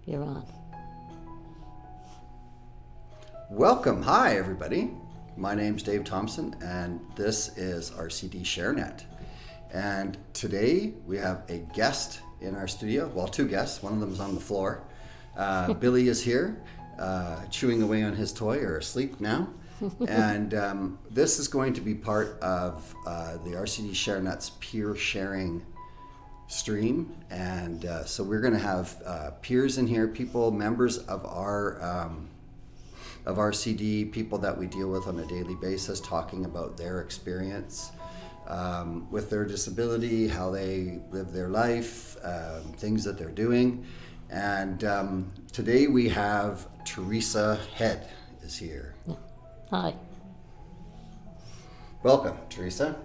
You're on. Welcome. Hi, everybody. My name's Dave Thompson, and this is RCD ShareNet. And today we have a guest in our studio. Well, two guests. One of them is on the floor. Billy is here, chewing away on his toy, or asleep now. And this is going to be part of the RCD ShareNet's peer sharing stream. And so we're going to have peers in here, people, members of our of RCD, people that we deal with on a daily basis, talking about their experience with their disability, how they live their life, things that they're doing. And today we have Theresa Head is here. Hi. Welcome, Theresa.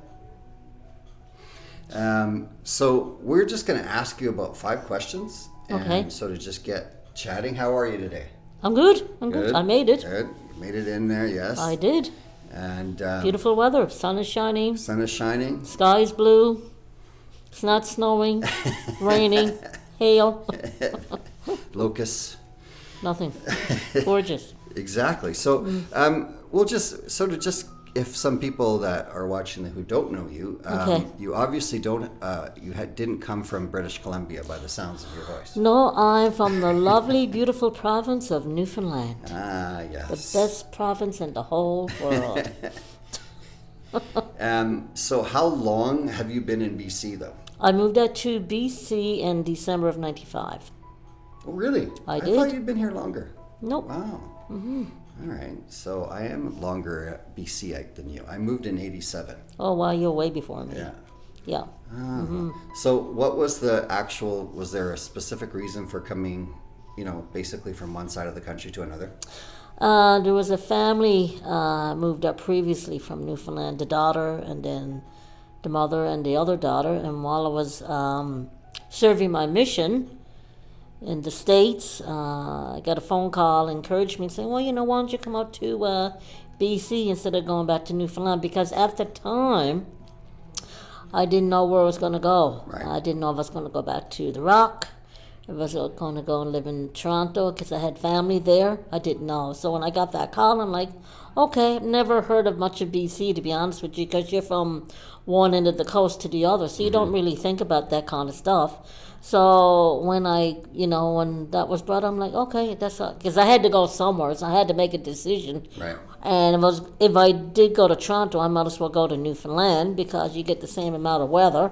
So we're just going to ask you about 5 questions. Okay. And so to just get chatting, how are you today? I'm good. I'm good. I made it. Good. You made it in there, yes. I did. And Beautiful weather. Sun is shining. sun is shining. Sky's blue. It's not snowing. Raining. Hail. Locusts. Nothing. Gorgeous. Exactly. So we'll just sort of just, if some people that are watching who don't know you, Okay. you obviously don't, didn't come from British Columbia by the sounds of your voice. No, I'm from the lovely, beautiful province of Newfoundland. Ah, The yes. best province in the whole world. So how long have you been in BC though? I moved out to BC in December of 95. Oh, really? I thought did. you'd been here longer. Nope. Wow. Mm-hmm. All right. So I am longer at BC than you. I moved in 87. Oh, wow, you're way before me. Yeah. Yeah. So what was the actual, was there a specific reason for coming, basically from one side of the country to another? There was a family moved up previously from Newfoundland, the daughter and then the mother and the other daughter. And while I was serving my mission in the States, I got a phone call, encouraged me, saying, well, why don't you come out to BC instead of going back to Newfoundland? Because at the time, I didn't know where I was going to go. Right. I didn't know if I was going to go back to the Rock, if I was going to go and live in Toronto, because I had family there. I didn't know. So when I got that call, I'm like, okay, never heard of much of BC, to be honest with you, because you're from one end of the coast to the other, so you don't really think about that kind of stuff. So when when that was brought up, I'm like, okay, that's because I had to go somewhere, so I had to make a decision. Right. And if I did go to Toronto, I might as well go to Newfoundland because you get the same amount of weather.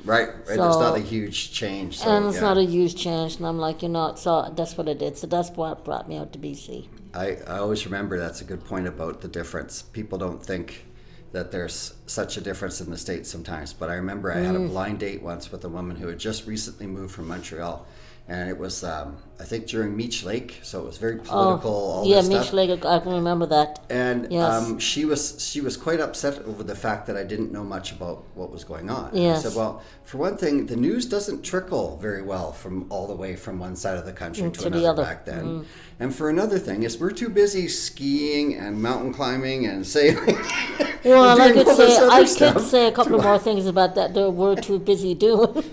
Right. So- There's not a huge change. So, And it's yeah. not a huge change, and I'm like, so that's what it did. So that's what brought me out to BC. I always remember that's a good point about the difference. People don't think that there's such a difference in the States sometimes. But I remember I had a blind date once with a woman who had just recently moved from Montreal. And it was, I think, during Meech Lake, so it was very political. All Yeah, this Meech stuff. Lake, I can remember that. And Yes. she was quite upset over the fact that I didn't know much about what was going on. And Yes. I said, well, for one thing, the news doesn't trickle very well from all the way from one side of the country to To the another other. back then. And for another thing, is we're too busy skiing and mountain climbing and sailing. Well, and I doing could all this say other stuff. a couple more things about that we're too busy doing,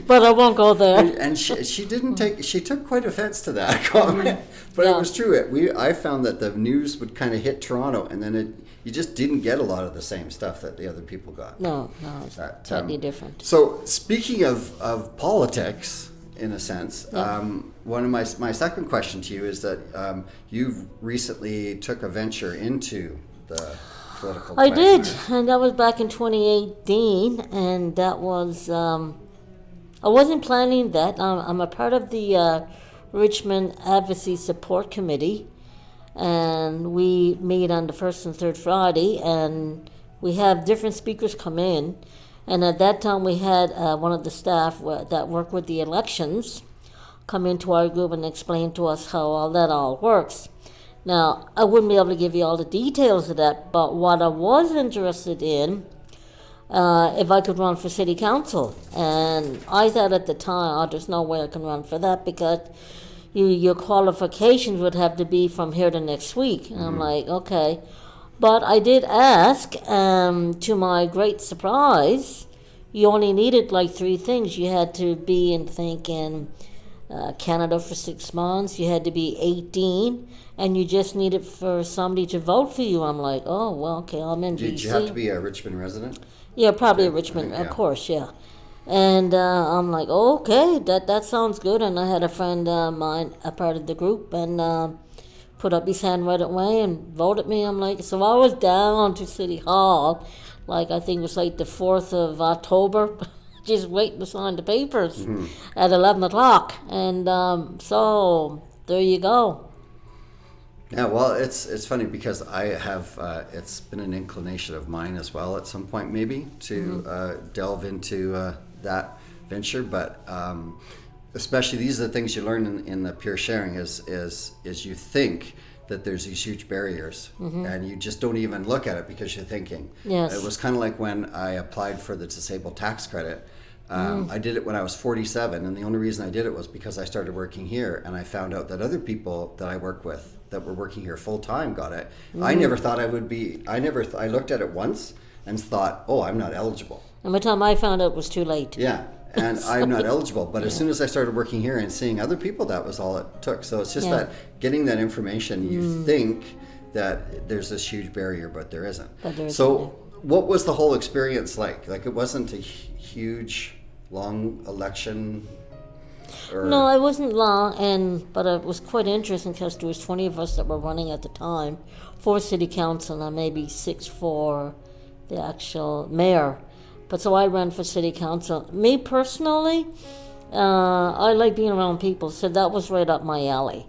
but I won't go there. And she didn't take. She took quite offense to that comment, but Yeah. it was true. I found that the news would kind of hit Toronto, and then you just didn't get a lot of the same stuff that the other people got. No, it's That, totally different. So speaking of politics, in a sense, one of my second question to you is that you've recently took a venture into the political. I did, quagmire. and that was back in 2018, and that was, I wasn't planning that. I'm a part of the Richmond Advocacy Support Committee, and we meet on the first and third Friday, and we have different speakers come in, and at that time we had one of the staff that work with the elections come into our group and explain to us how all works. Now, I wouldn't be able to give you all the details of that, but what I was interested in, if I could run for city council. And I thought at the time, there's no way I can run for that because your qualifications would have to be from here to next week. And I'm like, okay. But I did ask, to my great surprise, you only needed like 3 things. You had to be in thinking Canada for 6 months. You had to be 18, and you just needed for somebody to vote for you. I'm like, oh, well, okay, I'm in Did BC. you have to be a Richmond resident? Yeah, probably Yeah, Richmond, yeah. of course, yeah. And I'm like, okay, that sounds good. And I had a friend of mine, a part of the group, and put up his hand right away and voted me. I'm like, so I was down to City Hall, like I think it was like the 4th of October, just waiting to sign the papers at 11 o'clock. And so there you go. Yeah, well, it's funny because I have, it's been an inclination of mine as well at some point maybe to delve into that venture, but especially these are the things you learn in the peer sharing is you think that there's these huge barriers and you just don't even look at it because you're thinking. Yes. It was kind of like when I applied for the disabled tax credit. I did it when I was 47, and the only reason I did it was because I started working here, and I found out that other people that I work with that were working here full time got it. I never thought I would be. I looked at it once and thought, oh, I'm not eligible. And by the time I found out, it was too late. Yeah, and I'm not eligible. But as soon as I started working here and seeing other people, that was all it took. So it's just that getting that information, you think that there's this huge barrier, but there isn't. So what was the whole experience like? Like, it wasn't a huge, long election? No, it wasn't long, but it was quite interesting because there was 20 of us that were running at the time for City Council and maybe 6 for the actual mayor. But so I ran for City Council. Me personally, I like being around people, so that was right up my alley.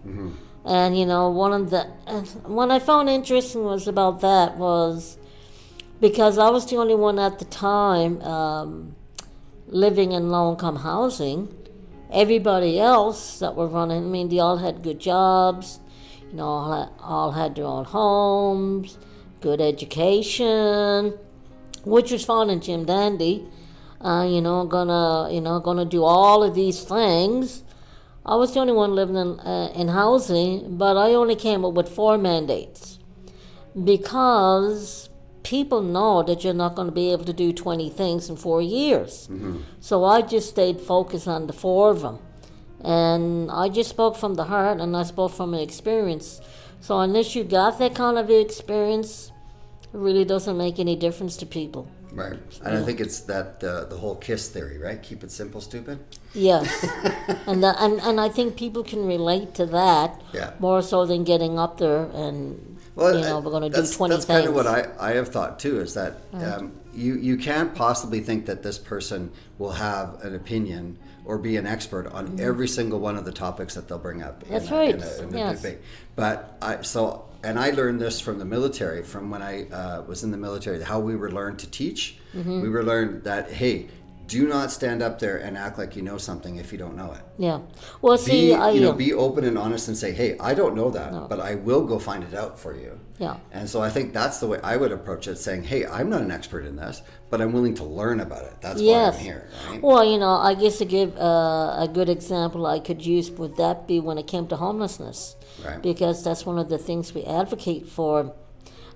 And you know, what I found interesting was about that was because I was the only one at the time living in low-income housing. Everybody else that were running, I mean, they all had good jobs, you know, all had their own homes, good education, which was fun and Jim Dandy. Gonna do all of these things. I was the only one living in housing, but I only came up with 4 mandates because people know that you're not going to be able to do 20 things in 4 years. So I just stayed focused on the 4 of them. And I just spoke from the heart, and I spoke from an experience. So unless you got that kind of experience, it really doesn't make any difference to people. Right. And I think it's that the whole KISS theory, right? Keep it simple, stupid. Yes. and I think people can relate to that more so than getting up there and we're going to do 20 things. That's kind of what I have thought too, is that you can't possibly think that this person will have an opinion or be an expert on every single one of the topics that they'll bring up in a debate. But I learned this from the military, from when I was in the military, how we were learned to teach. We were learned that, hey, do not stand up there and act like you know something if you don't know it. Yeah. Well, see, be open and honest and say, hey, I don't know that, but I will go find it out for you. Yeah. And so I think that's the way I would approach it, saying, hey, I'm not an expert in this, but I'm willing to learn about it. That's why I'm here. Right? Well, I guess to give a good example I could use would that be when it came to homelessness. Right. Because that's one of the things we advocate for.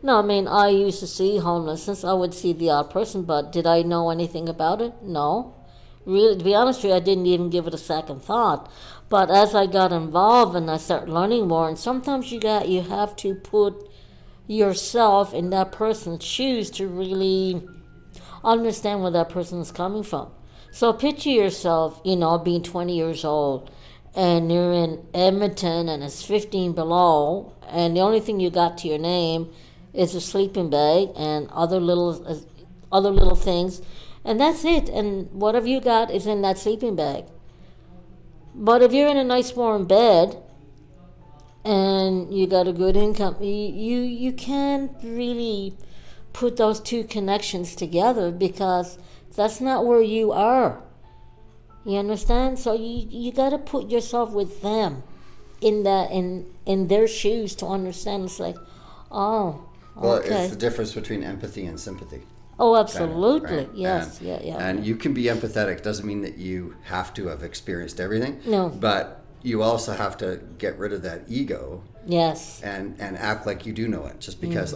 No, I mean, I used to see homelessness. I would see the odd person, but did I know anything about it? No. Really, to be honest with you, I didn't even give it a second thought. But as I got involved and I started learning more, and sometimes you have to put yourself in that person's shoes to really understand where that person is coming from. So picture yourself, being 20 years old, and you're in Edmonton and it's 15 below, and the only thing you got to your name is a sleeping bag and other little things, and that's it. And whatever you got is in that sleeping bag. But if you're in a nice warm bed and you got a good income, you can't really put those two connections together because that's not where you are. You understand? So you got to put yourself with them in their shoes to understand. It's like, oh. Well, okay. It's the difference between empathy and sympathy. Oh, absolutely. Kind of, right? Yes. And you can be empathetic. Doesn't mean that you have to have experienced everything. No. But you also have to get rid of that ego. Yes. And act like you do know it. Just because,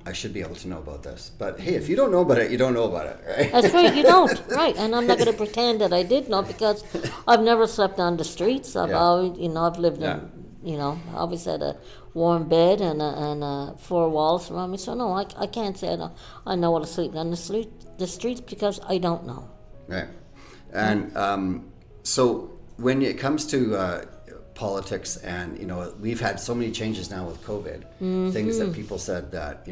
I should be able to know about this. But hey, if you don't know about it, you don't know about it, right? That's right, you don't. Right, and I'm not going to pretend that I did know, because I've never slept on the streets. I've Yeah. always, I've lived Yeah. in, I always had a warm bed and four walls around me. So no, I can't say I know what to sleep on the streets, because I don't know. Right. And so when it comes to politics, and we've had so many changes now with COVID, things that people said that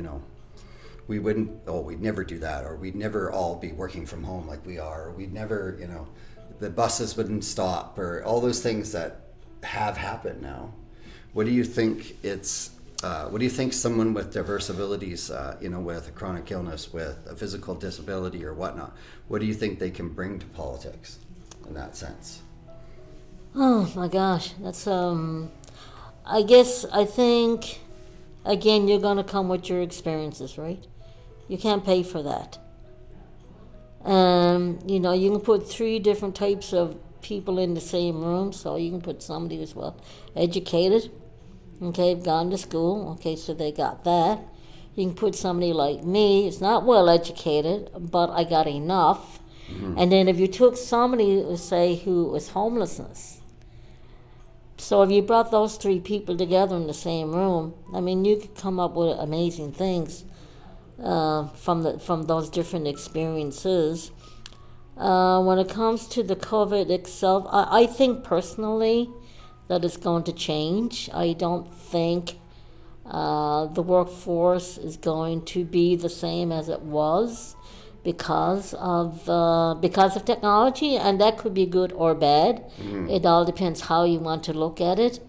we'd never do that, or we'd never all be working from home like we are, or we'd never, the buses wouldn't stop, or all those things that have happened now. What do you think what do you think someone with diverse abilities, with a chronic illness, with a physical disability or whatnot, what do you think they can bring to politics in that sense? Oh my gosh, that's I think again, you're going to come with your experiences, right? You can't pay for that. You can put 3 different types of people in the same room. So you can put somebody who's well educated, okay, gone to school, okay, so they got that. You can put somebody like me, who's not well educated, but I got enough. And then if you took somebody, say, who was homelessness, so if you brought those 3 people together in the same room, I mean, you could come up with amazing things from those different experiences. When it comes to the COVID itself, I think personally that it's going to change. I don't think the workforce is going to be the same as it was because of technology, and that could be good or bad. It all depends how you want to look at it.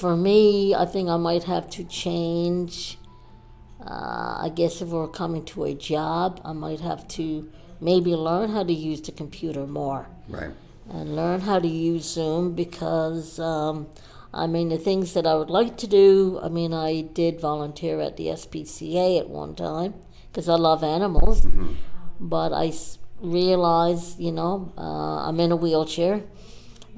For me, I think I might have to change. I guess if we're coming to a job, I might have to maybe learn how to use the computer more. Right. And learn how to use Zoom, because the things that I would like to do, I did volunteer at the SPCA at one time because I love animals, but I realized, I'm in a wheelchair,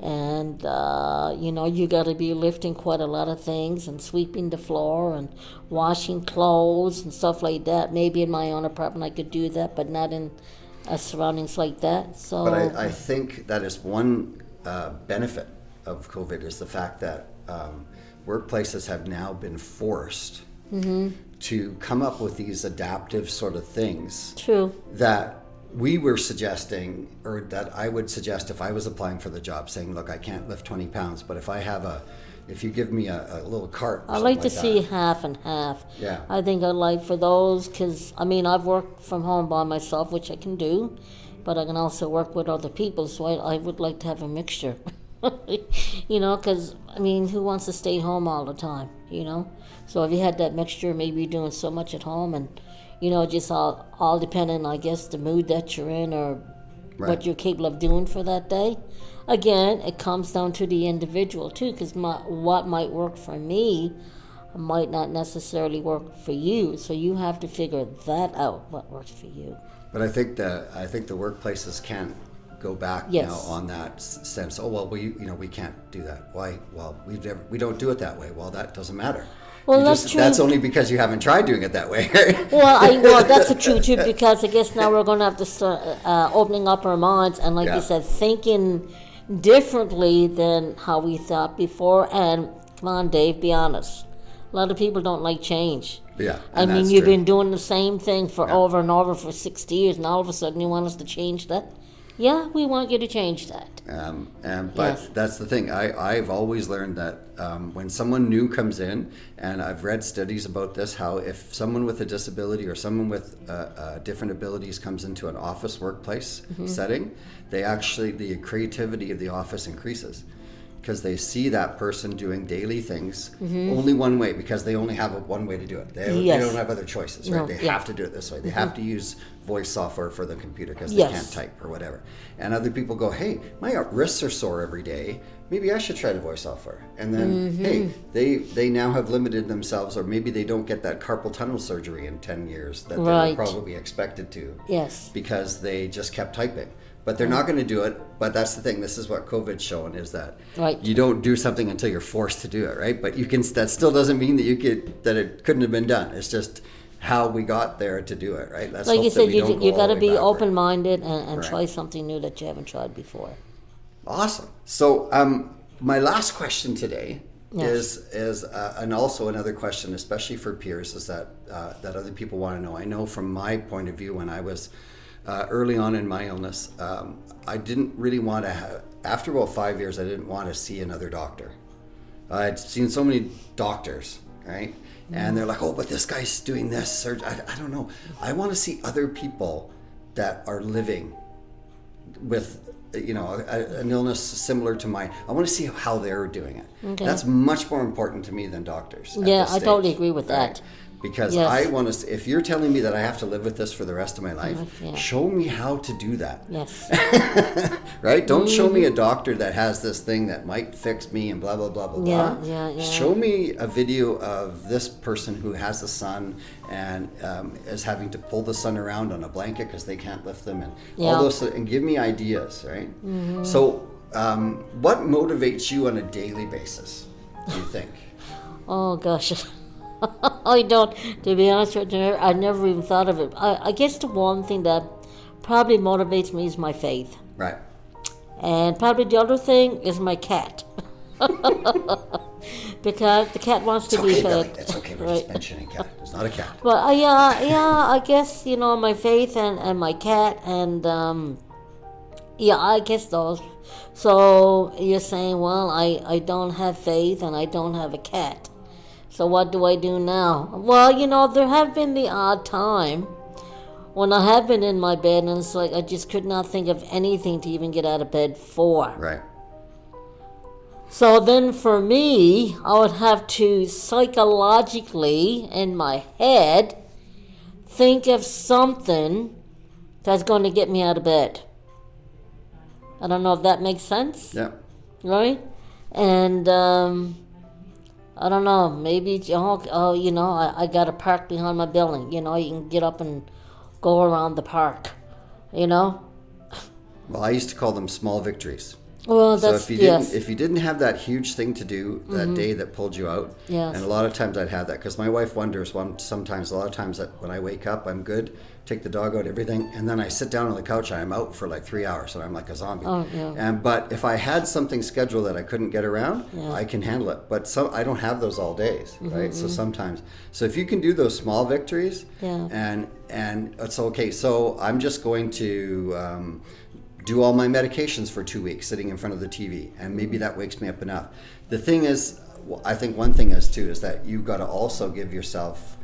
and you got to be lifting quite a lot of things and sweeping the floor and washing clothes and stuff like that. Maybe in my own apartment I could do that, but not in surroundings like that. So, but I think that is one benefit of COVID, is the fact that workplaces have now been forced to come up with these adaptive sort of things. True. That we were suggesting, or that I would suggest if I was applying for the job, saying, look, I can't lift 20 pounds, but if you give me a little cart, I like to see half and half. Yeah. I think I'd like for those, because I've worked from home by myself, which I can do, but I can also work with other people, so I would like to have a mixture. Because who wants to stay home all the time? So if you had that mixture, maybe you're doing so much at home, and just all depending, I guess, the mood that you're in, or what you're capable of doing for that day. Again, it comes down to the individual too, because what might work for me might not necessarily work for you. So you have to figure that out, what works for you. But I think the workplaces can't go back now on that sense. Oh well, we can't do that. Why? Well, we don't do it that way. Well, that doesn't matter. Well, that's true. That's only because you haven't tried doing it that way. Well, that's true too, because I guess now we're going to have to start opening up our minds and, like you said, thinking differently than how we thought before. And come on, Dave, be honest. A lot of people don't like change. Yeah, you've been doing the same thing for over and over for 60 years, and all of a sudden you want us to change that? Yeah, we want you to change that. But that's the thing. I've always learned that when someone new comes in, and I've read studies about this, how if someone with a disability or someone with different abilities comes into an office workplace setting, the creativity of the office increases. Because they see that person doing daily things only one way, because they only have one way to do it. They don't have other choices, right? They have to do it this way. They have to use voice software for the computer because they can't type or whatever. And other people go, hey, my wrists are sore every day. Maybe I should try the voice software. And then, hey, they now have limited themselves, or maybe they don't get that carpal tunnel surgery in 10 years that they were probably expected to. Yes. Because they just kept typing. but they're not going to do it. But that's the thing. This is what COVID's shown, is that Right. you don't do something until you're forced to do it, right? But you can. That still doesn't mean that it couldn't have been done. It's just how we got there to do it, right? Let's Like hope you that said, we don't you go got all to the be way backward. open-minded and Right. try something new that you haven't tried before. Awesome. So my last question today Yes. is and also another question, especially for peers, is that other people want to know. I know from my point of view, when I was early on in my illness, I didn't really want to after about 5 years, I didn't want to see another doctor. I'd seen so many doctors, right? And they're like, oh, but this guy's doing this surgery. I don't know. I want to see other people that are living with, an illness similar to mine. I want to see how they're doing it. Okay. That's much more important to me than doctors. at Yeah, this I totally stage, agree with right? that. Because Yes. I want to, if you're telling me that I have to live with this for the rest of my life, Yeah. show me how to do that. Yes. Right? Don't show me a doctor that has this thing that might fix me and blah, blah, blah, blah, Yeah, blah. yeah. Show me a video of this person who has a son and is having to pull the son around on a blanket because they can't lift them, and Yeah. all those, and give me ideas, right? So what motivates you on a daily basis, do you think? Oh gosh, I don't. To be honest with you, I never even thought of it. I guess the one thing that probably motivates me is my faith, Right. and probably the other thing is my cat, because the cat wants It's to okay, be Billy. fed. It's okay. We're Right. just mentioning cat. It's not a cat. But I guess my faith and my cat and I guess those. So you're saying, well, I don't have faith and I don't have a cat. So what do I do now? Well, there have been the odd time when I have been in my bed and it's like I just could not think of anything to even get out of bed for. Right. So then for me, I would have to psychologically, in my head, think of something that's going to get me out of bed. I don't know if that makes sense, Yeah. right? And I don't know, maybe, I got a park behind my building. You can get up and go around the park, Well, I used to call them small victories. Well, So that's, if you didn't have that huge thing to do that day that pulled you out, Yes. and a lot of times I'd have that because my wife wonders sometimes a lot of times that when I wake up I'm good, take the dog out, everything, and then I sit down on the couch and I'm out for like 3 hours and I'm like a zombie. Oh, yeah. But if I had something scheduled that I couldn't get around, Yeah. I can handle it. But I don't have those all days, right? So sometimes, if you can do those small victories, Yeah. and it's okay. So I'm just going to do all my medications for 2 weeks sitting in front of the TV, and maybe that wakes me up enough. The thing is, I think one thing is too, is that you've got to also give yourself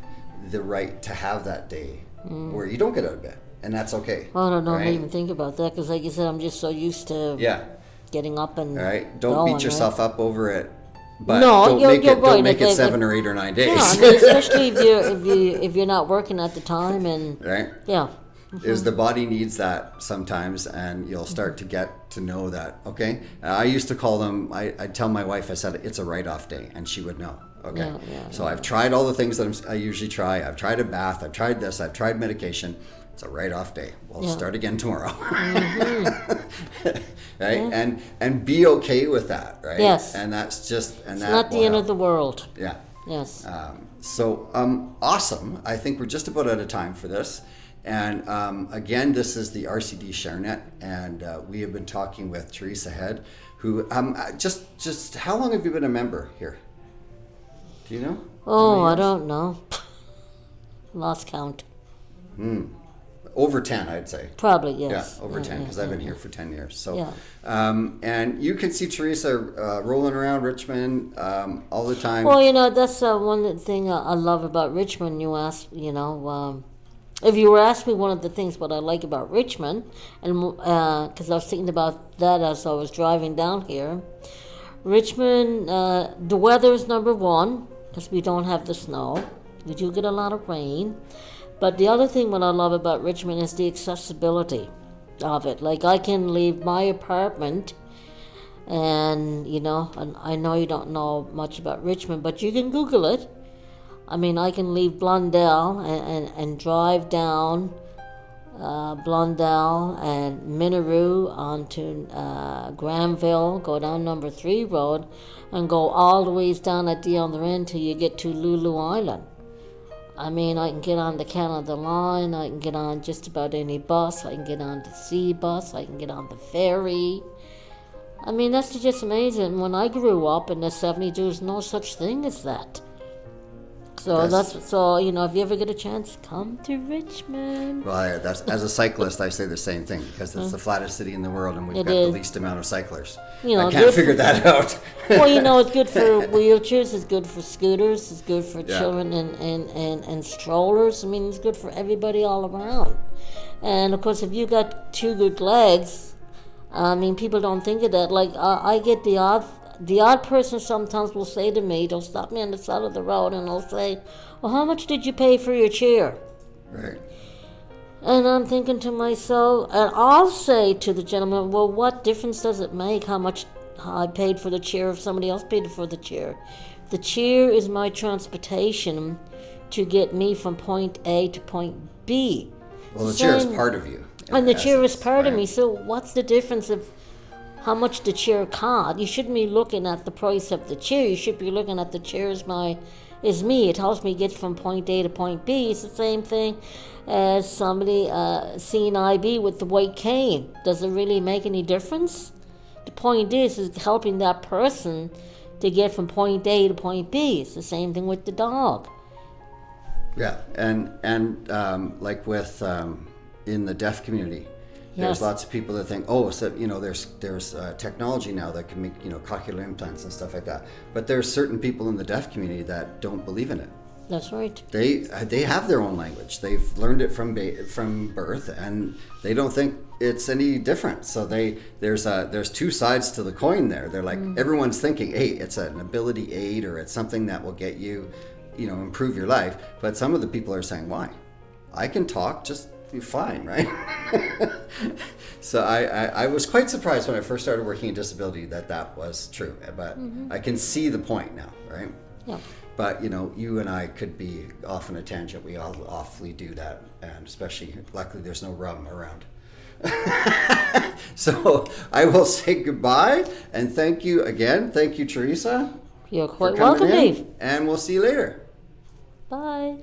the right to have that day where you don't get out of bed, and that's okay. I don't know, I right? didn't even think about that because, like you said, I'm just so used to Yeah. getting up and All right. Don't going, beat yourself up over it, but No, don't you're make it right. don't make it If- 7 or 8 or 9 days. Yeah, I mean, especially if you're not working at the time, and Right. yeah, Is the body needs that sometimes, and you'll start to get to know that. Okay, I used to call them. I'd tell my wife, I said it's a write-off day, and she would know. Okay, Yeah, so I've tried all the things that I usually try. I've tried a bath. I've tried this. I've tried medication. It's a write-off day. We'll Yeah. start again tomorrow. Right, and be okay with that. Right. Yes. And that's just it's not the end of the world. Yeah. Yes. Awesome. I think we're just about out of time for this. And again, this is the RCD ShareNet, and we have been talking with Theresa Head, who just how long have you been a member here? Do you know? Oh, I don't know. Lost count. Over 10, I'd say. Probably, yes. Yeah, over 10, because I've been here for 10 years. So, Yeah. And you can see Theresa rolling around Richmond all the time. Well, that's one thing I love about Richmond. You asked, if you were asking me one of the things what I like about Richmond, and because I was thinking about that as I was driving down here, Richmond, the weather is number one because we don't have the snow. We do get a lot of rain. But the other thing what I love about Richmond is the accessibility of it. Like I can leave my apartment and, and I know you don't know much about Richmond, but you can Google it. I mean, I can leave Blundell and drive down Blundell and Minaroo onto Granville, go down number 3 road and go all the ways down at the other end till you get to Lulu Island. I mean, I can get on the Canada Line, I can get on just about any bus, I can get on the sea bus, I can get on the ferry. I mean, that's just amazing. When I grew up in the 70s, there was no such thing as that. So if you ever get a chance, come to Richmond. Well, as a cyclist, I say the same thing because it's the flattest city in the world, and we've got the least amount of cyclists. I can't figure that out. Well, it's good for wheelchairs, it's good for scooters, it's good for children and strollers. I mean, it's good for everybody all around. And of course, if you got 2 good legs, I mean, people don't think of that. Like, I get the odd person sometimes will say to me, they'll stop me on the side of the road and they'll say, well, how much did you pay for your chair? Right. And I'm thinking to myself, and I'll say to the gentleman, well, what difference does it make how much I paid for the chair if somebody else paid for the chair? The chair is my transportation to get me from point A to point B. Well, the chair is part of you. And the chair is part of me, so what's the difference of how much the chair cost? You shouldn't be looking at the price of the chair. You should be looking at the chair as me. It helps me get from point A to point B. It's the same thing as somebody seeing IB with the white cane. Does it really make any difference? The point is helping that person to get from point A to point B. It's the same thing with the dog. Yeah, and like with in the deaf community. There's lots of people that think, there's technology now that can make, cochlear implants and stuff like that. But there's certain people in the deaf community that don't believe in it. That's right. They have their own language. They've learned it from birth, and they don't think it's any different. So there's 2 sides to the coin there. They're like, everyone's thinking, hey, it's an ability aid or it's something that will get you, improve your life. But some of the people are saying, why? I can talk, just be fine, right? So I was quite surprised when I first started working in disability that was true, but I can see the point now, right? Yeah. But you and I could be off on a tangent. We all awfully do that, and especially luckily there's no rum around. So I will say goodbye and thank you again. Thank you, Theresa. You're quite welcome, Dave. And we'll see you later. Bye.